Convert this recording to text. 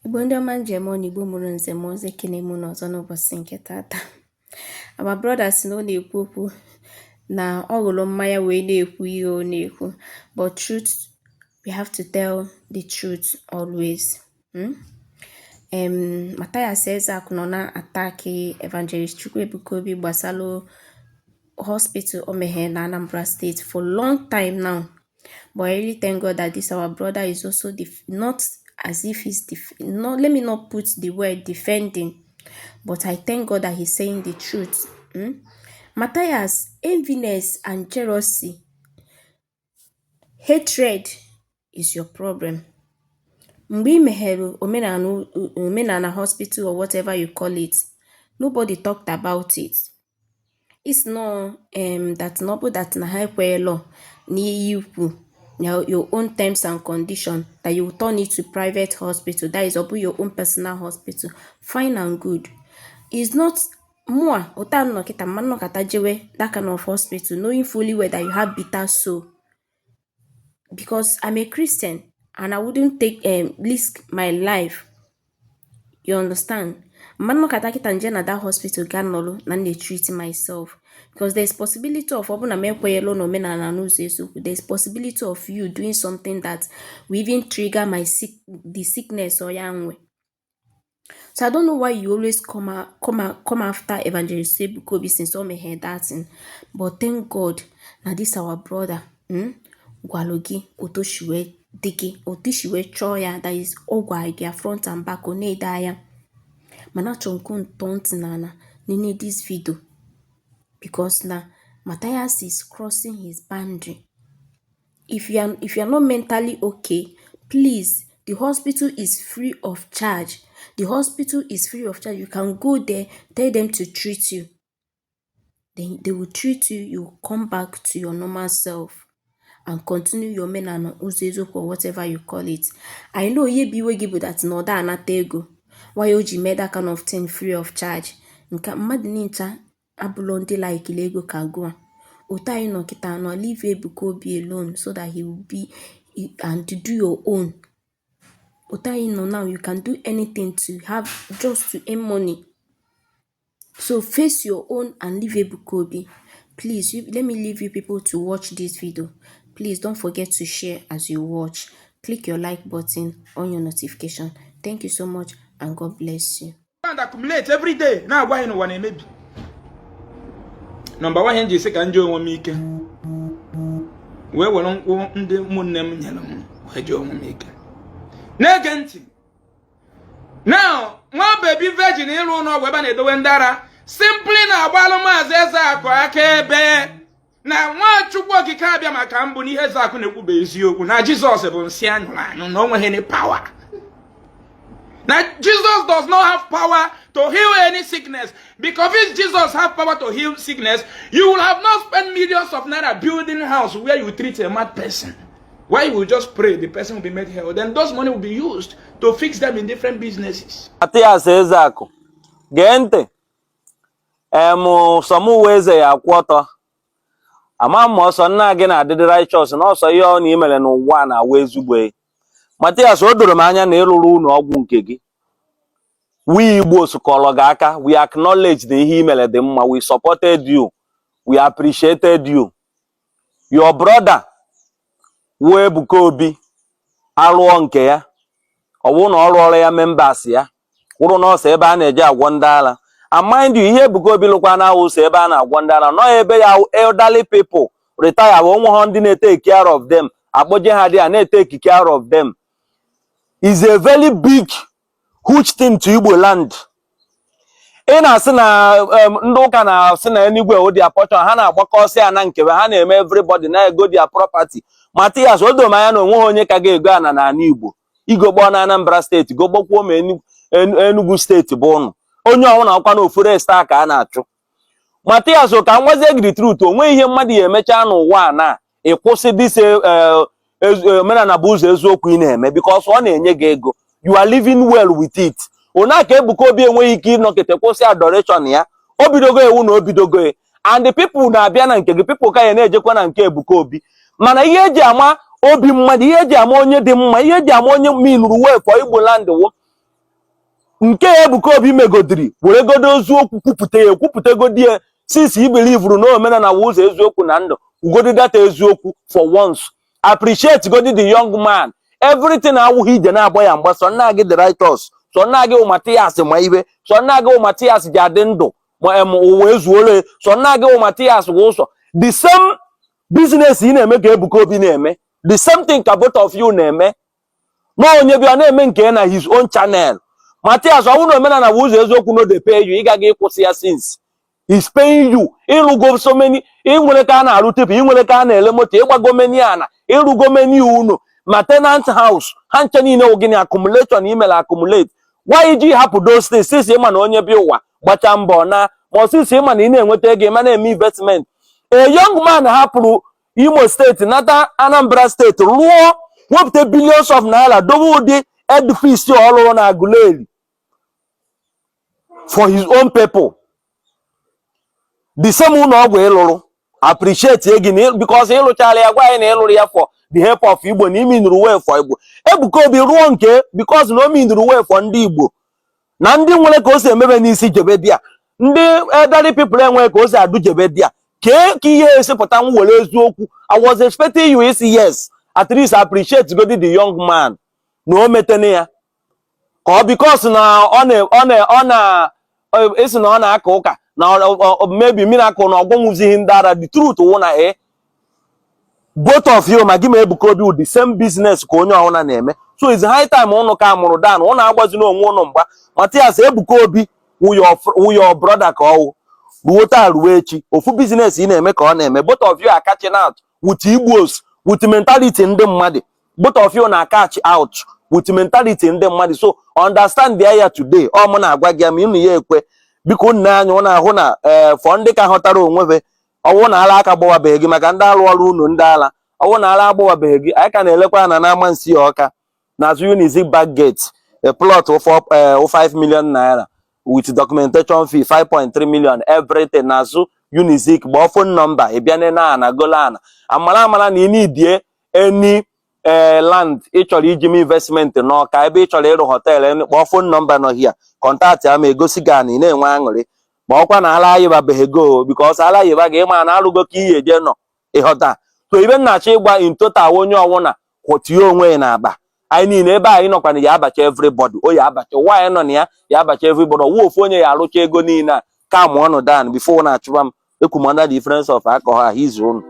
Igboland man German Igbo mụrụ nze ma ozi ekene mụ n'ọzọ n'ụbọchị nke tata. Our brothers na ọ na-ekwu okwu na ọ ghụrụ mmanya wee na-ekwu ihe ọ na-ekwu, but truth, we have to tell the truth always. Mathias Ezeaku nọ na ataki Evangelist Ebuka Obi gbasara hospital o meghere na Anambra State for long time now. But I really thank God that this our brother is also not as if he's not, let me not put the word defending, but I thank God that he's saying the truth. Mathias, enviness and jealousy, hatred is your problem. Mgbe I meghere omenala hospital or whatever you call it, nobody talked about it. It's not that noble that na high law ni you your own terms and condition that you turn it to private hospital, that is your own personal hospital. Fine and good. It's not more that kind of hospital, knowing fully well that you have bitter soul. Because I'm a Christian and I wouldn't take risk my life. You understand? Man that hospital and they treat myself. Because there's possibility of there's possibility of you doing something that will even trigger the sickness or young way. So I don't know why you always come after Evangelist Ebuka Obi since all my head that thing. But thank God now this our brother. Gwalogi otoshiwe digi otishiwe choya, that is ogwa front and back on daya. Manachon don't nana need this video because now Mathias is crossing his boundary. If you are not mentally okay, please, the hospital is free of charge. The hospital is free of charge. You can go there, tell them to treat you. Then they will treat you. You will come back to your normal self and continue your menano uzezo or whatever you call it. I know ye be give that no da anatego. Why oji made that kind of thing free of charge? Nka mmadụ abulonde like Lego kagua. Utai no kita no leave Ebuka Obi alone so that he will be and to do your own. Utai no now you can do anything to have just to earn money. So face your own and leave Ebuka Obi. Please, let me leave you people to watch this video. Please don't forget to share as you watch. Click your like button on your notification. Thank you so much and God bless you. And accumulate every day. Now why no one maybe. Number one, you say can join one make. Where will on the moon name yellow? Where John make. Negative. Now, one baby virgin here on our weapon at the Wendara. Simply now, Waloma Ezeaku akebe. Now, one Chukwaki Kabia Makambuni Ezeaku Nebubes you. Now, Jesus upon Sian, no one any power. Now, Jesus does not have power to heal any sickness. Because if Jesus has power to heal sickness, you will have not spent millions of naira building a house where you treat a mad person. Why you will just pray, the person will be made healed. Then those money will be used to fix them in different businesses. Mathias Ezeaku, gente, some ways a quarter. A man must not again at the righteous and also your email and one ways away. Mathias Odurmanya Nelu no Bunkegi. We both Kologaka, we acknowledge the email them, we supported you, we appreciated you. Your brother, Ebuka Obi, Alwonke ya, or all ya members ya, who no say Banaja $1. And mind you, here Ebuka Obi Lukwana who say Bana $1. No ebe elderly people retire 100 take care of them. Aboje Hadi and take care of them. Is a very big, huge thing to Igboland. Ina sina ndoka na sina anywhere o their portion ha na agbakọsi ana nkewe ha na eme everybody na go their property. Mathias Odomanya no nwe onye ka ga-ego ana na Igbo. Igbo na Anambra State go gbokwo me Enugu State bụ unu. Onye ọhụrụ akwa na ofure star ka a na-achụ. Mathias o ka nwaze the truth onwe ihe mmadụ ya emecha n'ụwa na ịkwụsị dise mena na bụ ụzọ eziokwu ị na-eme because ọ na-enye gị ego. You are living well with it. Ona ka Ebuka Obi enweghị ike ịnọkete kwụsị adoration ya. Obidogo ewu na obidogo and the people na-abịa na nke gị people ka ya na-ejekwa na nke Ebuka Obi. Mana ihe eji ama obi mmadụ, ihe eji ama onye dị mma, ihe eji ama onye minuru wee for Igboland wo nke Ebuka Obi megodiri were godo eziokwu kwupụta ya ekwupụtagodi ya since i believe na omenala wụ ụzọ eziokwu na ndụ ugodi data eziokwu for once. Appreciate godi the young man. Everything awụghị ije na-agba ya mgba so nna gị the righteous so nna gị Mathias ma ibe so nna gị Mathias ji adị ndụ ma wee zuole so nna gị Mathias wụ ụzọ the same business ị na-eme ka Ebuka Obi na-eme the same thing ka both of you na-eme na onye bịa na-eme nke na his own channel. Mathias ọwụ na omenala bụ ụzọ eziokwu no dey pay you ị gaghị ịkwụsị ya since he's paying you ịrụgo so many ịnwere ka a na-arụ tepu ịnwere ka a na-ele moto ịgbago meni ana ịrụgo meni unu ma tenant house ha nche niile ogini accumulation email accumulate why iji hapụ those things since ịma na onye bi ụwa gbacha mbọ na ma since ịma na ị na-enweta ego ịma na-eme investment. A young man hapụrụ Imo steeti nata Anambra steeti rụọ wepụta billions of naira dobe ụdị edifice ọlụrụ na Aguleri for his own people. The same ụlọ ọgwụ ịlụrụ appreciate gị because ịlụchala ya gwa anyị na ịlụrụ ya for the help of Igbo na iminuru way for Igbo. Ebuka Obi rụọ nke because na o minuru way for ndị Igbo na ndị nwere ka o si emebe n'isi jebe dia ndị elderly people enwe ka o si adụ jebe dia ka ihe esipụta nwere eziokwu. I was expecting you isi yes at least appreciate godi the young man na o metene ya ka because na esi na ọ na-aka ụka na maybe miracle na ọgwọnwụzighị ndị ara. The truth wụ na both of you ma gị ma Ebuka Obi with the same business ka onye ọhụrụ na-eme so it's high time ụnụ ka mụrụ dan ụnụ agbazi n'onwe ụnụ mgba. Mathias Ebuka Obi wụ your brother ka ọwụ ruo taa ruo echi ofu business ị na-eme ka ọ na-eme. Both of you are catching out with Igbos with mentality ndị mmadụ. Both of you na catch out with mentality ndị mmadụ so understand the area today. Ọ mụ na-agwa gị ma ịnụ ya ekwe biko nna anyị ụnụ ahụ na fọ ndị ka ghọtara onwe ọwụ na ala aka gbawabeghị gị maka ndị alụ ọrụ unu ndị ala ọwụ na ala agbawabeghị gị anyị ka na-elekwa na n'Amansi Ọka n'azụ Unizik back gate a plot of 5 million naira with documentation fee 5.3 million everything n'azụ Unizik gbaa phone number ị bịa na golana amara na ị nidie any land ị chọrọ iji m investment n'Ọka ebe ị chọrọ ịrụ họteelụ kpọọ phone number nọ hia kọntaktị ama egosi gị na ị na-enwe aṅụrị ma ọkwa na ala ayibabeghị go because ala ayiba ga ịma na alụgo ka ihe eje nọ ịghọta so ibe nnachi ịgwa in total onye ọwụna kwụtie onwe ya na akpa anyị niile ebe anyị nọkwana ya abacha everybody o ya abacha ụwa anyị nọ na ya abacha everybody ọwụ ofu onye ya arụcha ego niile a ka mụ ọnụ dan before na achụba m ekwumana difference of alcohol his own